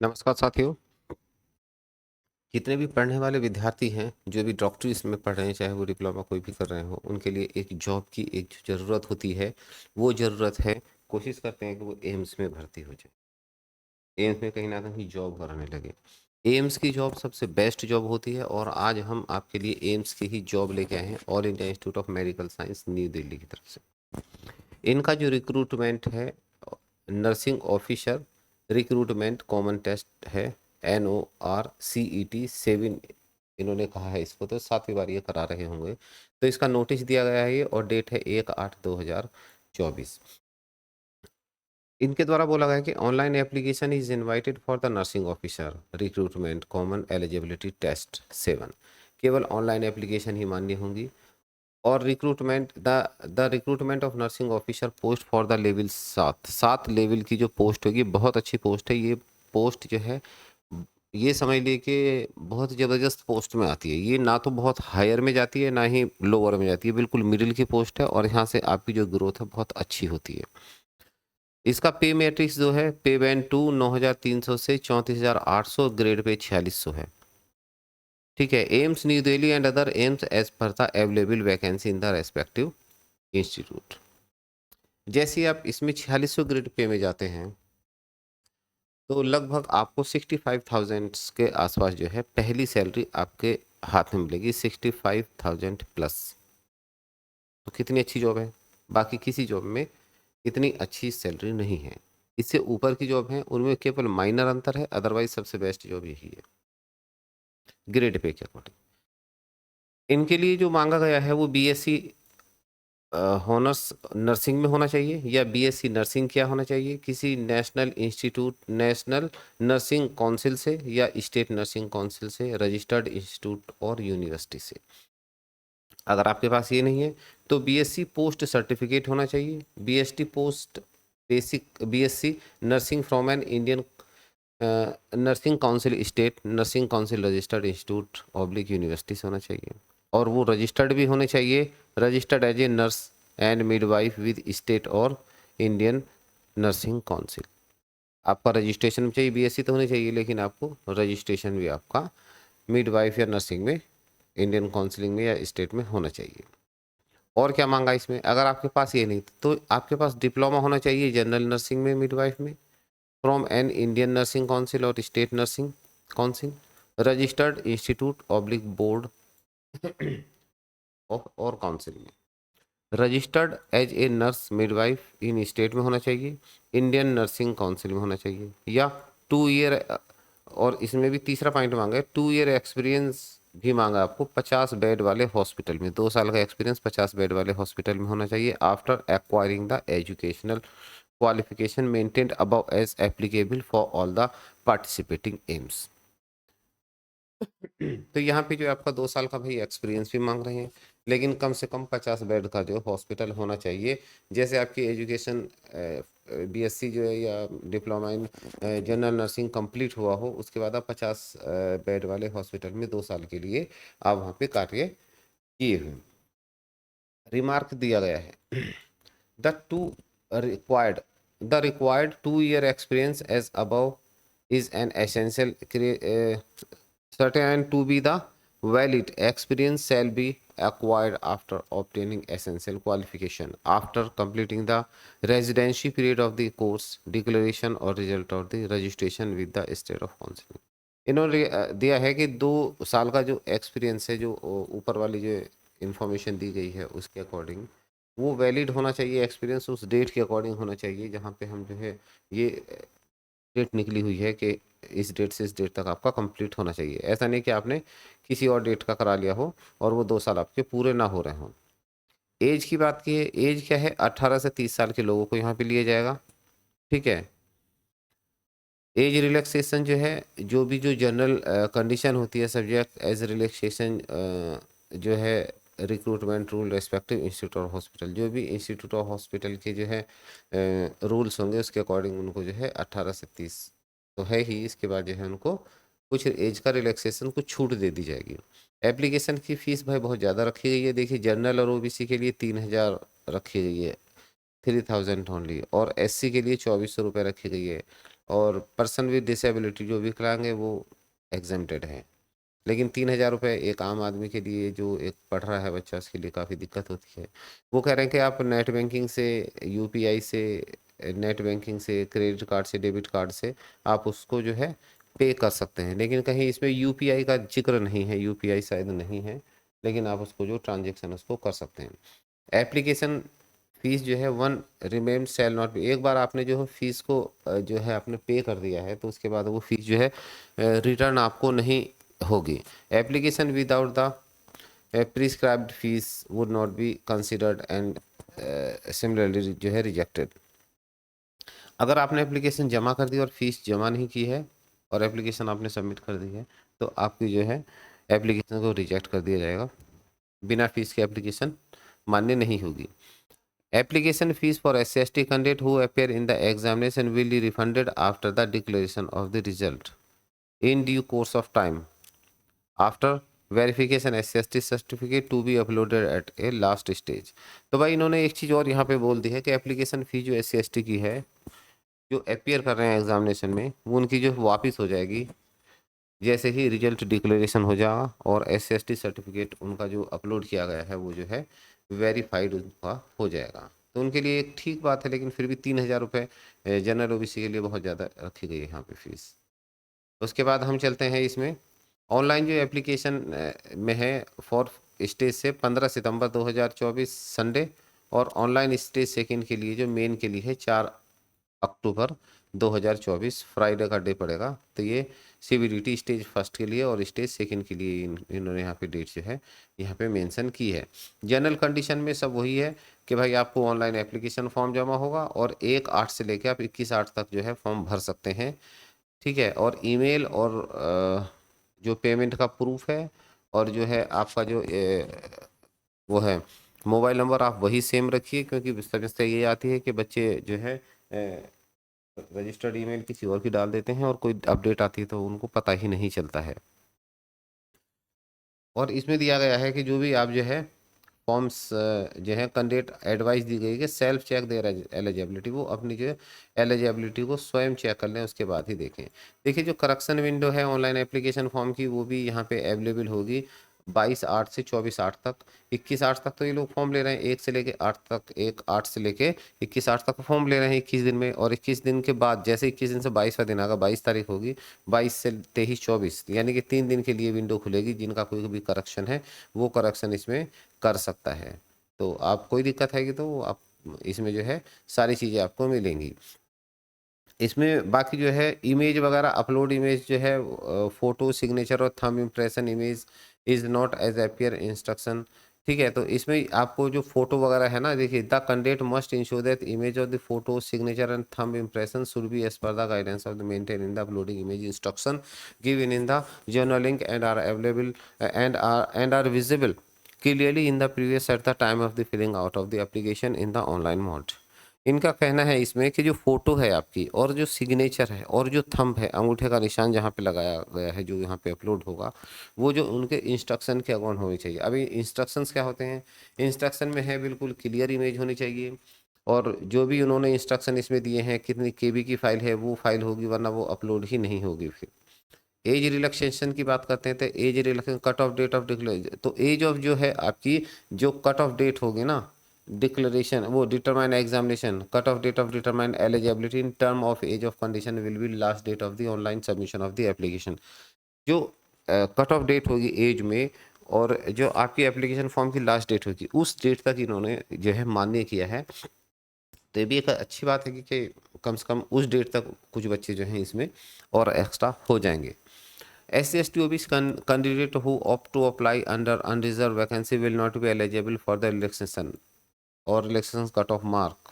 नमस्कार साथियों। जितने भी पढ़ने वाले विद्यार्थी हैं, जो भी डॉक्टरी इसमें पढ़ रहे हैं, चाहे वो डिप्लोमा कोई भी कर रहे हो, उनके लिए एक जॉब की एक जो ज़रूरत होती है, वो ज़रूरत है। कोशिश करते हैं कि वो एम्स में भर्ती हो जाए, एम्स में कहीं ना कहीं जॉब करने लगे। एम्स की जॉब सबसे बेस्ट जॉब होती है और आज हम आपके लिए एम्स की ही जॉब लेके आए हैं, All India Institute of Medical Science New Delhi की तरफ से। इनका जो रिक्रूटमेंट है, nursing officer recruitment common test है, NORCET 7 इन्होंने कहा है इसको, तो 7वीं बार ये करा रहे होंगे। तो इसका नोटिस दिया गया है ये, और डेट है 1/8/2024। इनके द्वारा बोला गया है कि online application is invited for the nursing officer recruitment common eligibility test 7। केवल ऑनलाइन एप्लीकेशन ही मान्य होंगी। और recruitment the recruitment of nursing officer post for the level 7 level की जो पोस्ट होगी, बहुत अच्छी पोस्ट है ये। पोस्ट जो है, ये समझ लिए कि बहुत ज़बरदस्त पोस्ट में आती है ये, ना तो बहुत हायर में जाती है ना ही लोअर में जाती है, बिल्कुल मिडिल की पोस्ट है, और यहाँ से आपकी जो ग्रोथ है बहुत अच्छी होती है। इसका पे मैट्रिक्स जो है, पे बैंड 2 9,300 से 34,800, ग्रेड पे 4600 है। ठीक है। AIIMS New Delhi and other AIIMS as per the available vacancy in the respective institute. जैसे ही आप इसमें 4600 ग्रेड पे में जाते हैं, तो लगभग आपको 65,000 के आसपास जो है पहली सैलरी आपके हाथ में मिलेगी, 65,000 प्लस। तो कितनी अच्छी जॉब है। बाकी किसी जॉब में इतनी अच्छी सैलरी नहीं है। इससे ऊपर की जॉब है उनमें केवल माइनर अंतर है, अदरवाइज सबसे बेस्ट जॉब यही है ग्रेड पे के अकॉर्डिंग। इनके लिए जो मांगा गया है वो बीएससी हॉनर्स नर्सिंग में होना चाहिए, या बीएससी नर्सिंग क्या होना चाहिए, किसी national institute, national nursing council से या स्टेट नर्सिंग काउंसिल से रजिस्टर्ड इंस्टीट्यूट और यूनिवर्सिटी से। अगर आपके पास ये नहीं है तो बीएससी पोस्ट सर्टिफिकेट होना चाहिए, BST post basic, BSc nursing from an Indian nursing council, state nursing council registered institute oblique university से होना चाहिए। और वो रजिस्टर्ड भी होने चाहिए, registered as a nurse and midwife with state और इंडियन नर्सिंग काउंसिल। आपका रजिस्ट्रेशन भी चाहिए, बीएससी तो होनी चाहिए, लेकिन आपको रजिस्ट्रेशन भी आपका मिडवाइफ या नर्सिंग में, इंडियन काउंसिलिंग में या स्टेट में होना चाहिए। और क्या मांगा इसमें, अगर आपके पास ये नहीं तो आपके पास डिप्लोमा होना चाहिए जनरल नर्सिंग में, मिडवाइफ में, from an Indian nursing council और state nursing council, registered institute oblique board of और काउंसिल में, registered as a nurse midwife in state में होना चाहिए, इंडियन नर्सिंग काउंसिल में होना चाहिए, या 2 ईयर। और इसमें भी तीसरा पॉइंट मांगा है, 2 ईयर एक्सपीरियंस भी मांगा आपको 50 बेड वाले हॉस्पिटल में, 2 साल का एक्सपीरियंस 50 बेड वाले हॉस्पिटल में होना चाहिए, after acquiring the educational qualification maintained above as applicable for all the participating AIIMS. तो यहाँ पे जो आपका 2 साल का भाई एक्सपीरियंस भी मांग रहे हैं, लेकिन कम से कम 50 बेड का जो हॉस्पिटल होना चाहिए। जैसे आपकी एजुकेशन बीएससी जो है या diploma in general nursing complete हुआ हो, उसके बाद आप 50 बेड वाले हॉस्पिटल में 2 साल के लिए आप वहाँ पे कार्य किए हुए। रिमार्क दिया गया है, the two required the required 2 year experience as above is an essential certain to be the valid experience shall be acquired after obtaining essential qualification after completing the residency period of the course declaration or result of the registration with the state of counseling। इन्होंने दिया है कि 2 साल का जो experience है, जो ऊपर वाली जो इंफॉर्मेशन दी गई है उसके अकॉर्डिंग वो वैलिड होना चाहिए, एक्सपीरियंस उस डेट के अकॉर्डिंग होना चाहिए जहाँ पे हम जो है ये डेट निकली हुई है कि इस डेट से इस डेट तक आपका कंप्लीट होना चाहिए। ऐसा नहीं कि आपने किसी और डेट का करा लिया हो और वो 2 साल आपके पूरे ना हो रहे हों। एज की बात की है, एज क्या है, 18 से 30 साल के लोगों को यहाँ पे लिया जाएगा। ठीक है। एज रिलैक्सेशन जो है, जो भी जो जनरल कंडीशन होती है सब्जेक्ट एज रिलैक्सेशन जो है, रिक्रूटमेंट रूल रेस्पेक्टिव इंस्टीट्यूट और हॉस्पिटल, जो भी इंस्टीट्यूट और हॉस्पिटल के जो है रूल्स होंगे उसके अकॉर्डिंग उनको जो है 18 से 30 तो है ही। इसके बाद जो है उनको कुछ एज का रिलैक्सेशन, कुछ छूट दे दी जाएगी। एप्लीकेशन की फ़ीस भाई बहुत ज़्यादा रखी गई है। देखिए, जनरल और ओबीसी के लिए 3,000 रखी गई है, 3,000 ओनली, और एससी के लिए 2,400 रुपये रखी गई है। और पर्सन विद डिसेबिलिटी जो विकलांग है वो एग्जेम्प्टेड है। लेकिन 3,000 रुपये एक आम आदमी के लिए, जो एक पढ़ रहा है बच्चा, उसके लिए काफ़ी दिक्कत होती है। वो कह रहे हैं कि आप नेट बैंकिंग से, यूपीआई से, नेट बैंकिंग से, क्रेडिट कार्ड से, डेबिट कार्ड से आप उसको जो है पे कर सकते हैं। लेकिन कहीं इसमें यूपीआई का जिक्र नहीं है, यूपीआई शायद नहीं है, लेकिन आप उसको जो ट्रांजेक्शन उसको कर सकते हैं। एप्लीकेशन फीस जो है one remain shall not be, एक बार आपने जो है फीस को जो है आपने पे कर दिया है तो उसके बाद वो फीस जो है रिटर्न आपको नहीं होगी। Application without the prescribed fees would not be considered and similarly जो है रिजेक्टेड। अगर आपने एप्लीकेशन जमा कर दी और फीस जमा नहीं की है और एप्लीकेशन आपने सबमिट कर दी है तो आपकी जो है एप्लीकेशन को रिजेक्ट कर दिया जाएगा। बिना फीस के एप्लीकेशन मान्य नहीं होगी। Application fees for SC/ST candidate who appear in the examination will be refunded after the declaration of the result in due course of time after verification SC/ST certificate to be uploaded at a last stage। तो भाई इन्होंने एक चीज़ और यहाँ पे बोल दी है कि एप्लीकेशन फ़ी जो SC/ST की है, जो अपियर कर रहे हैं एग्जामिनेशन में, वो उनकी जो वापस हो जाएगी जैसे ही रिजल्ट डिक्लेरेशन हो जाएगा और SC/ST सर्टिफिकेट उनका जो अपलोड किया गया है वो जो है वेरीफाइड उनका हो जाएगा। तो उनके लिए एक ठीक बात है, लेकिन फिर भी 3,000 रुपये जनरल ओबीसी के लिए बहुत ज़्यादा रखी गई है यहाँ पे फीस। उसके बाद हम चलते हैं इसमें ऑनलाइन जो एप्लीकेशन में है फॉर स्टेज से 15 सितंबर 2024 संडे, और ऑनलाइन स्टेज सेकंड के लिए जो मेन के लिए है 4 अक्टूबर 2024 फ्राइडे का डे पड़ेगा। तो ये सीबीडीटी स्टेज फर्स्ट के लिए और स्टेज सेकंड के लिए इन्होंने यहाँ पे डेट जो है यहाँ पे मेंशन की है। जनरल कंडीशन में सब वही है कि भाई आपको ऑनलाइन एप्लीकेशन फॉर्म जमा होगा और 1/8 से लेकर आप 21/8 तक जो है फॉर्म भर सकते हैं, ठीक है। और ईमेल और जो पेमेंट का प्रूफ है और जो है आपका जो वो है मोबाइल नंबर, आप वही सेम रखिए, क्योंकि समस्या ये आती है कि बच्चे जो है रजिस्टर्ड ईमेल किसी और की डाल देते हैं और कोई अपडेट आती है तो उनको पता ही नहीं चलता है। और इसमें दिया गया है कि जो भी आप जो है फॉर्म्स जो है कैंडिडेट एडवाइस दी गई कि सेल्फ चेक देयर एलिजिबिलिटी, वो अपनी जो एलिजिबिलिटी को स्वयं चेक कर लें उसके बाद ही देखें। देखिए जो करेक्शन विंडो है ऑनलाइन एप्लीकेशन फॉर्म की वो भी यहाँ पे अवेलेबल होगी 22/8 से 24/8 तक। 21/8 तक तो ये लोग फॉर्म ले रहे हैं, 1 से लेके 8 तक, 1/8 से लेके 21/8 तक फॉर्म ले रहे हैं 21 दिन में। और 21 दिन के बाद जैसे 21 दिन से 22वां दिन आएगा, 22 तारीख होगी, 22 से 23 24 यानी कि 3 दिन के लिए विंडो खुलेगी। जिनका कोई भी करेक्शन है वो करेक्शन इसमें कर सकता है। तो आप कोई दिक्कत है कि तो आप इसमें जो है सारी चीज़ें आपको मिलेंगी। इसमें बाकी जो है इमेज वगैरह अपलोड इमेज जो है फोटो सिग्नेचर और thumb impression image is not as appear instruction, ठीक है। तो इसमें आपको जो फोटो वगैरह है ना, देखिए the candidate must ensure that image of the photo signature and thumb impression should be as per the guidance of the maintain in the uploading image instruction given in the journal link and are available and are visible clearly in the previous at the time of the filling out of the application in the online mode। इनका कहना है इसमें कि जो photo है आपकी और जो सिग्नेचर है और जो थंब है, अंगूठे का निशान जहाँ पे लगाया गया है जो यहाँ पे अपलोड होगा, वो जो उनके इंस्ट्रक्शन के अकॉर्डिंग होनी चाहिए। अभी इंस्ट्रक्शंस क्या होते हैं, इंस्ट्रक्शन में है बिल्कुल क्लियर इमेज होनी चाहिए, और जो भी उन्होंने इंस्ट्रक्शन इसमें दिए हैं कितनी केबी की फाइल है वो फाइल होगी, वरना वो अपलोड ही नहीं होगी। फिर एज रिलैक्सेशन की बात करते हैं तो age relaxation cut off date of declaration, तो एज ऑफ जो है आपकी जो कट ऑफ डेट होगी ना डिक्लेरेशन, वो determine examination cut off date of determine eligibility in term of age of condition will be last date of the online submission of the application. जो cut off date होगी age में और जो आपकी application form की last date होगी उस date तक इन्होंने जो है मान्य किया है। तो ये भी एक अच्छी बात है कि कम से कम उस डेट तक कुछ बच्चे जो हैं इसमें और एक्स्ट्रा हो जाएंगे। SC/ST OBC candidate who opt to apply under unreserved vacancy will not be eligible for the relaxation or relaxation cutoff mark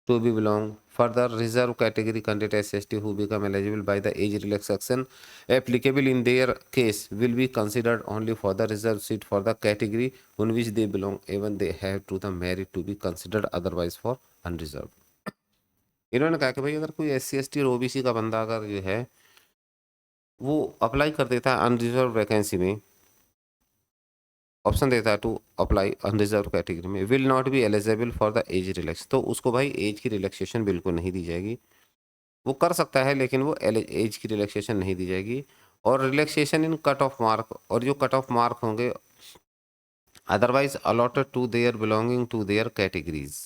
to be belong. Further, reserve category candidate SC/ST who become eligible by the age relaxation applicable in their case will be considered only for the reserved seat for the category on which they belong, even they have to the merit to be considered otherwise for unreserved। इन्होंने कहा कि भाई अगर कोई SC/ST और OBC का बंदा अगर जो है वो अप्लाई कर देता है अनरिजर्व वैकेंसी में, ऑप्शन देता है टू अप्लाई अनरिजर्व कैटेगरी में, will not be eligible for the age relax, तो उसको भाई एज की रिलैक्सेशन बिल्कुल नहीं दी जाएगी। वो कर सकता है, लेकिन वो एज की रिलैक्सेशन नहीं दी जाएगी। और relaxation in cut off mark, और जो कट ऑफ मार्क होंगे otherwise allotted to their belonging to their categories.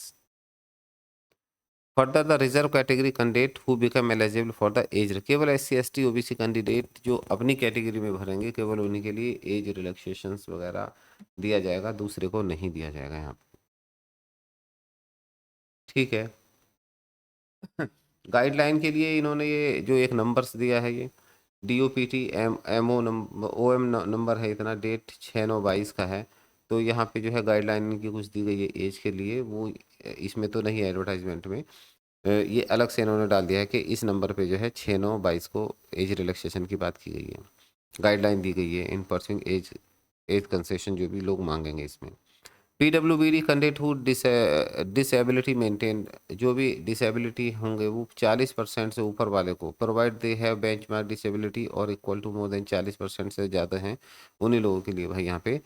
Further the reserve category candidate who become eligible for the age, केवल SC ST OBC कैंडिडेट जो अपनी category में भरेंगे केवल उन्हीं के लिए एज रिलैक्सेशंस वगैरह दिया जाएगा, दूसरे को नहीं दिया जाएगा यहाँ पे। ठीक है। गाइडलाइन के लिए इन्होंने ये जो एक नंबर्स दिया है, ये DOPT MO number OM number है, इतना डेट 6/9/22 का है। तो यहाँ पे जो है गाइडलाइन की कुछ दी गई है एज के लिए, वो इसमें तो नहीं है एडवर्टाइजमेंट में। ये अलग से इन्होंने डाल दिया है कि इस नंबर पे जो है 6/9/22 को एज रिलैक्सेशन की बात की गई है, गाइडलाइन दी गई है in pursuing age age concession जो भी लोग मांगेंगे इसमें। PWBD candidate who disability maintain, जो भी डिसेबिलिटी होंगे वो 40% से ऊपर वाले को, provide they have benchmark disability और इक्वल टू मोर देन 40% से ज़्यादा हैं, उन्हीं लोगों के लिए भाई यहाँ पे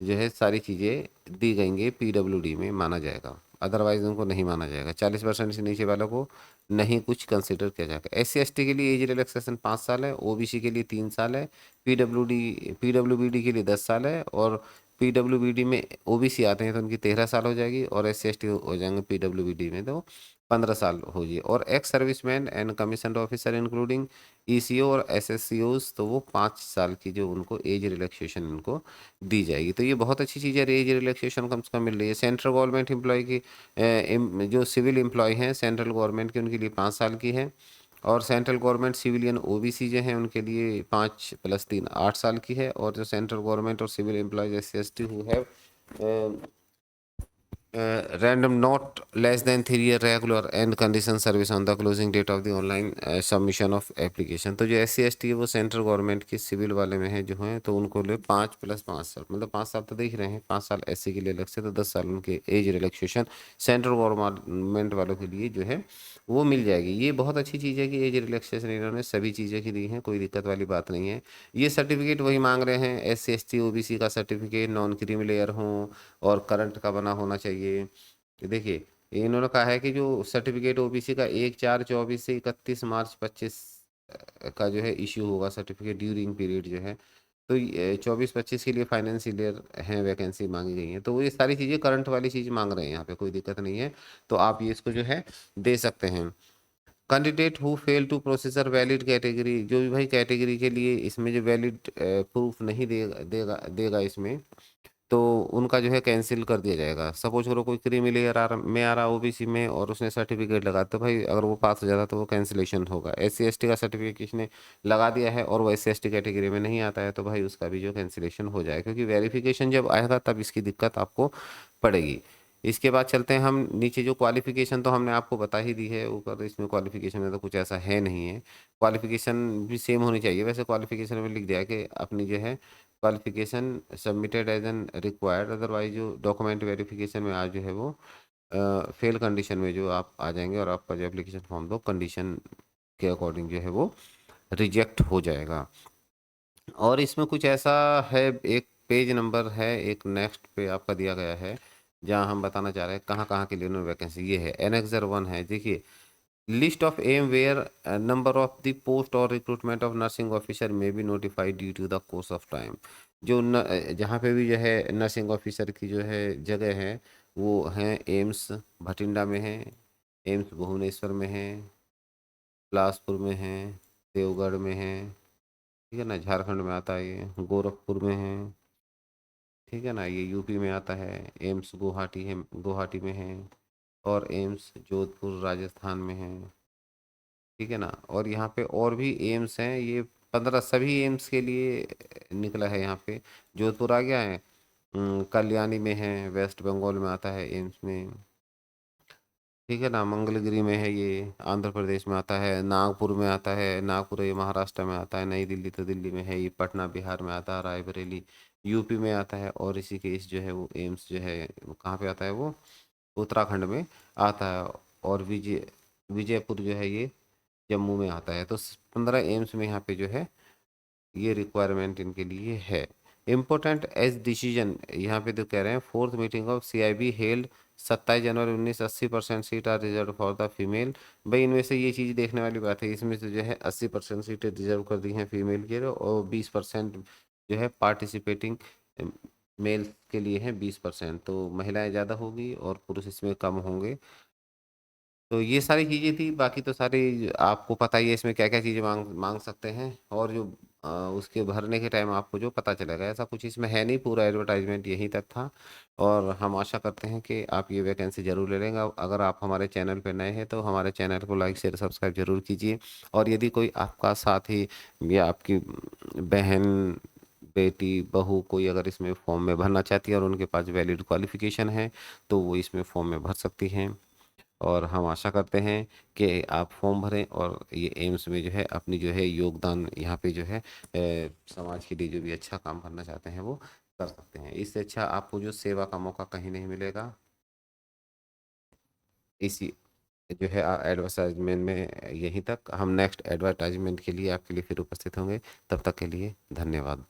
जो है सारी चीज़ें दी गई PWD में माना जाएगा, अदरवाइज उनको नहीं माना जाएगा। 40% से नीचे वालों को नहीं कुछ कंसिडर किया जाएगा। SC ST के लिए एज रिलैक्सेशन 5 साल है, OBC के लिए 3 साल है, PWBD के लिए 10 साल है, और PWBD में OBC आते हैं तो उनकी 13 साल हो जाएगी, और SC ST हो जाएंगे PWBD में तो 15 साल हो जाए। और ex serviceman and commission officer including ECO और SSCOs, तो वो 5 साल की जो उनको एज रिलैक्सेशन उनको दी जाएगी। तो ये बहुत अच्छी चीज़ है, एज रिलैक्सेशन कम से कम मिल रही है। सेंट्रल गवर्नमेंट एम्प्लॉय की जो सिविल एम्प्लॉय हैं सेंट्रल गवर्नमेंट के, उनके लिए 5 साल की है। और सेंट्रल गवर्नमेंट सिविलियन OBC जो हैं उनके लिए 5 + 3 8 साल की है। और जो सेंट्रल गवर्नमेंट और civil employees SC ST who have random not less than 3 year regular and condition service on the closing date of the online submission of application। तो जो SC ST है वो सेंट्रल गवर्नमेंट के civil वाले में है जो हैं, तो उनको ले 5 + 5 साल, मतलब 5 साल तो देख रहे हैं, 5 साल SC के लिए अलग से, तो 10 साल उनके एज रिलैक्सेशन सेंट्रल गवर्नमेंट वालों के लिए जो है वो मिल जाएगी। ये बहुत अच्छी चीज़ है कि एज रिलैक्सेशन इन्होंने सभी चीज़ें की दी हैं, कोई दिक्कत वाली बात नहीं है। ये सर्टिफिकेट वही मांग रहे हैं SC ST OBC का सर्टिफिकेट, नॉन क्रीमी लेयर हो और करंट का बना होना चाहिए। ये देखिए इन्होंने कहा है कि जो सर्टिफिकेट OBC का 1/4/24 से 31 मार्च 25 का जो है इश्यू होगा सर्टिफिकेट ड्यूरिंग पीरियड जो है। तो 24-25 के लिए फाइनेंशियल ईयर हैं, वैकेंसी मांगी गई है, तो वो ये सारी चीज़ें करंट वाली चीज़ मांग रहे हैं, यहाँ पे कोई दिक्कत नहीं है। तो आप ये इसको जो है दे सकते हैं। Candidate who fail two processor valid category, जो भी भाई कैटेगरी के लिए इसमें जो वैलिड प्रूफ नहीं देगा इसमें, तो उनका जो है कैंसिल कर दिया जाएगा। सपोज करो कोई क्रीमी लेयर में आ रहा OBC में और उसने सर्टिफिकेट लगा, तो भाई अगर वो पास हो जाता तो वो कैंसिलेशन होगा। SC ST का सर्टिफिकेट किसने लगा दिया है और वो SC ST कैटेगरी में नहीं आता है, तो भाई उसका भी जो कैंसिलेशन हो जाएगा, क्योंकि वेरिफिकेशन जब आएगा तब इसकी दिक्कत आपको पड़ेगी। इसके बाद चलते हैं हम नीचे, जो क्वालिफिकेशन तो हमने आपको बता ही दी है ऊपर, इसमें क्वालिफिकेशन में तो कुछ ऐसा है नहीं है। क्वालिफिकेशन भी सेम होनी चाहिए, वैसे क्वालिफिकेशन में लिख दिया है कि अपनी जो है qualification submitted as an required, otherwise जो डॉक्यूमेंट वेरिफिकेशन में आज जो है वो फेल कंडीशन में जो आप आ जाएंगे और आपका जो एप्लीकेशन फॉर्म दो कंडीशन के अकॉर्डिंग जो है वो रिजेक्ट हो जाएगा। और इसमें कुछ ऐसा है, एक पेज नंबर है, एक नेक्स्ट पे आपका दिया गया है जहाँ हम बताना चाह रहे हैं कहाँ कहाँ के लिए उन्होंने वैकेंसी, ये है Annexure 1 है। देखिए list of M where number of the post और रिक्रूटमेंट ऑफ नर्सिंग ऑफिसर में be notified due to the course of time. जो जहाँ पे भी जो है नर्सिंग ऑफिसर की जो है जगह है वो हैं एम्स भटिंडा में है, एम्स भुवनेश्वर में है, बिलासपुर में है, देवगढ़ में है, ठीक है ना, झारखंड में आता है, ये गोरखपुर में है, ठीक है ना, ये यूपी में आता है, एम्स गुवाहाटी है, गुवाहाटी में है, और एम्स जोधपुर राजस्थान में है, ठीक है ना। और यहाँ पे और भी एम्स हैं, ये 15 सभी एम्स के लिए निकला है यहाँ पे। जोधपुर आ गया है, कल्याणी में है, वेस्ट बंगाल में आता है एम्स में, ठीक है ना, मंगलगिरी में है, ये आंध्र प्रदेश में आता है, नागपुर में आता है, नागपुर ये महाराष्ट्र में आता है, नई दिल्ली तो दिल्ली में है, ये पटना बिहार में आता है, रायबरेली यूपी में आता है, और ऋषिकेश जो है वो एम्स जो है वो कहाँ पे आता है, वो उत्तराखंड में आता है, और विजयपुर जो है ये जम्मू में आता है। तो 15 एम्स में यहाँ पे जो है ये रिक्वायरमेंट इनके लिए है। इम्पोर्टेंट एज डिसीजन यहाँ पे तो कह रहे हैं 4th meeting of CIB held 27 January 19 80% seat are reserve for the female. भाई इनमें से ये चीज़ देखने वाली बात है, इसमें से जो है 80% सीटें रिजर्व कर दी हैं फीमेल के लिए, और 20% जो है पार्टिसिपेटिंग मेल के लिए हैं 20%, तो महिलाएं ज़्यादा होगी और पुरुष इसमें कम होंगे। तो ये सारी चीज़ें थी, बाकी तो सारी आपको पता ही है इसमें क्या क्या चीज़ें मांग मांग सकते हैं, और जो उसके भरने के टाइम आपको जो पता चलेगा, ऐसा कुछ इसमें है नहीं, पूरा एडवर्टाइजमेंट यहीं तक था। और हम आशा करते हैं कि आप ये वैकेंसी जरूर ले लेंगे। अगर आप हमारे चैनल पर नए हैं तो हमारे चैनल को लाइक शेयर सब्सक्राइब जरूर कीजिए। और यदि कोई आपका साथी या आपकी बहन, बेटी, बहू कोई अगर इसमें फॉर्म में भरना चाहती है और उनके पास वैलिड क्वालिफिकेशन है, तो वो इसमें फॉर्म में भर सकती हैं। और हम आशा करते हैं कि आप फॉर्म भरें और ये एम्स में जो है अपनी जो है योगदान यहाँ पे जो है समाज के लिए जो भी अच्छा काम करना चाहते हैं वो कर सकते हैं। इससे अच्छा आपको जो सेवा का मौका कहीं नहीं मिलेगा। इसी जो है एडवर्टाइजमेंट में यहीं तक, हम नेक्स्ट एडवर्टाइजमेंट के लिए आपके लिए फिर उपस्थित होंगे। तब तक के लिए धन्यवाद।